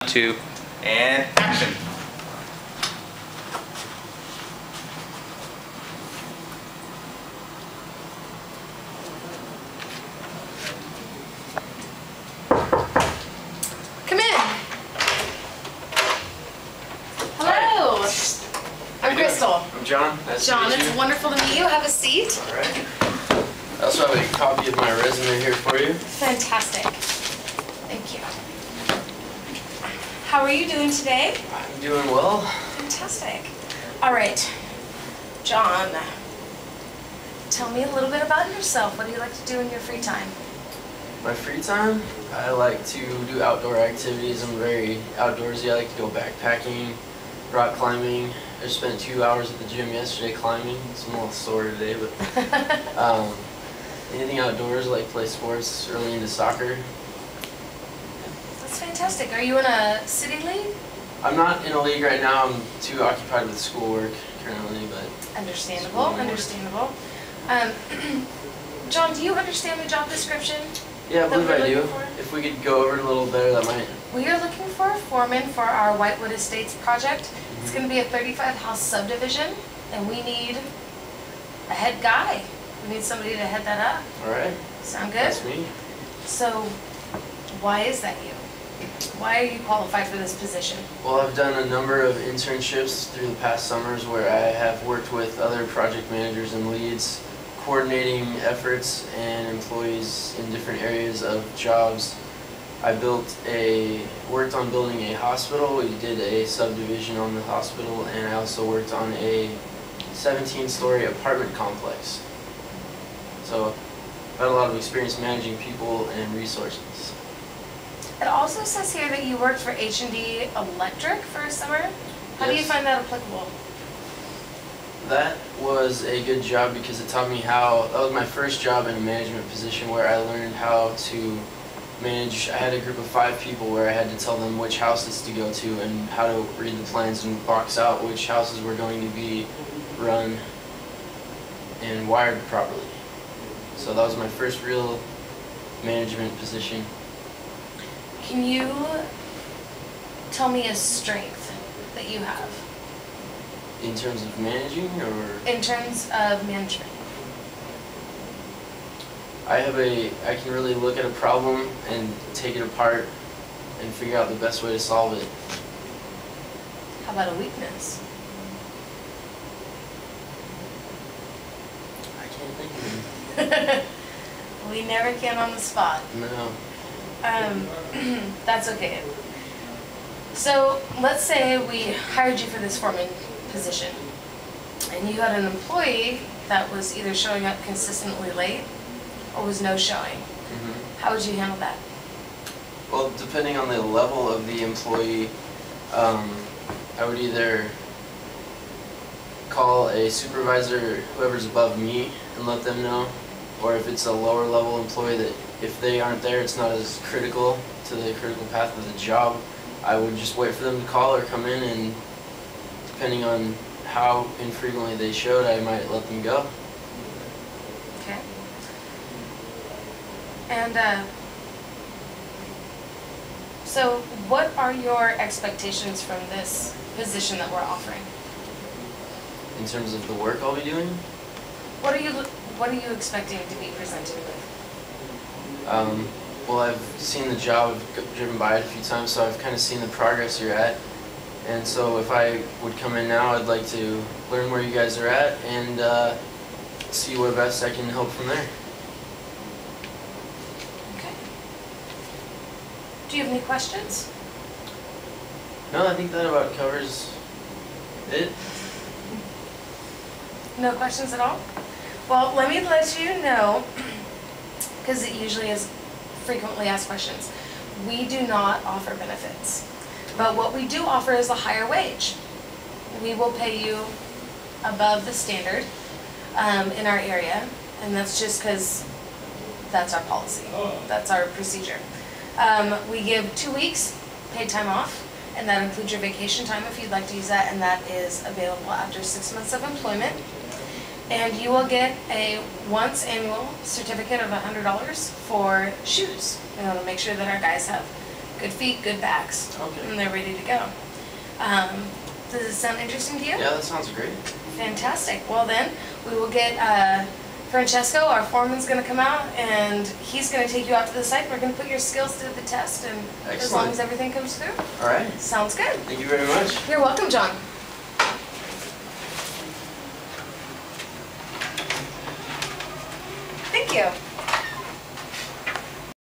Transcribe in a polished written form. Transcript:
2, and action. Come in. Hello. I'm Crystal. I'm John. Nice to meet you. It's wonderful to meet you. Have a seat. All right. I also have a copy of my resume here for you. Fantastic. Thank you. How are you doing today? I'm doing well. Fantastic. All right, John, tell me a little bit about yourself. What do you like to do in your free time? My free time, I like to do outdoor activities. I'm very outdoorsy. I like to go backpacking, rock climbing. I just spent 2 hours at the gym yesterday climbing. So I'm a little sore today, but anything outdoors. I like to play sports, early into soccer. That's fantastic. Are you in a city league? I'm not in a league right now. I'm too occupied with schoolwork currently, but... Understandable, understandable. John, do you understand the job description? Yeah, I believe I do. If we could go over it a little better, that might... We are looking for a foreman for our Whitewood Estates project. It's going to be a 35-house subdivision, and we need a head guy. We need somebody to head that up. All right. Sound good? That's me. So, why is that you? Why are you qualified for this position? Well, I've done a number of internships through the past summers where I have worked with other project managers and leads, coordinating efforts and employees in different areas of jobs. I worked on building a hospital. We did a subdivision on the hospital, and I also worked on a 17-story apartment complex. So I've had a lot of experience managing people and resources. It also says here that you worked for H&D Electric for a summer. How do you find that applicable? That was a good job because it taught me that was my first job in a management position where I learned how to manage. I had a group of 5 people where I had to tell them which houses to go to and how to read the plans and box out which houses were going to be run and wired properly. So that was my first real management position. Can you tell me a strength that you have? In terms of managing, or? In terms of management. I can really look at a problem and take it apart and figure out the best way to solve it. How about a weakness? I can't think of it. We never can on the spot. No. That's okay. So let's say we hired you for this foreman position, and you had an employee that was either showing up consistently late or was no showing. How would you handle that? Well, depending on the level of the employee, I would either call a supervisor, whoever's above me, and let them know, or if it's a lower level employee that if they aren't there, it's not as critical to the critical path of the job, I would just wait for them to call or come in, and depending on how infrequently they showed, I might let them go. Okay. And so what are your expectations from this position that we're offering? In terms of the work I'll be doing? What are you expecting to be presented with? Well, I've seen the job, I've driven by it a few times, so I've kind of seen the progress you're at. And so if I would come in now, I'd like to learn where you guys are at and see what best I can help from there. Okay. Do you have any questions? No, I think that about covers it. No questions at all? Well, let me let you know, because it usually is frequently asked questions. We do not offer benefits, but what we do offer is a higher wage. We will pay you above the standard in our area, and that's just because that's our policy. That's our procedure. We give 2 weeks paid time off, and that includes your vacation time if you'd like to use that, and that is available after 6 months of employment. And you will get a once annual certificate of $100 for shoes. To make sure that our guys have good feet, good backs, Okay. and they're ready to go. Does it sound interesting to you? Yeah, that sounds great. Fantastic. Well then, we will get Francesco, our foreman's going to come out, and he's going to take you out to the site. We're going to put your skills to the test, and as long Excellent. as everything comes through. All right. Sounds good. Thank you very much. You're welcome, John. Thank you.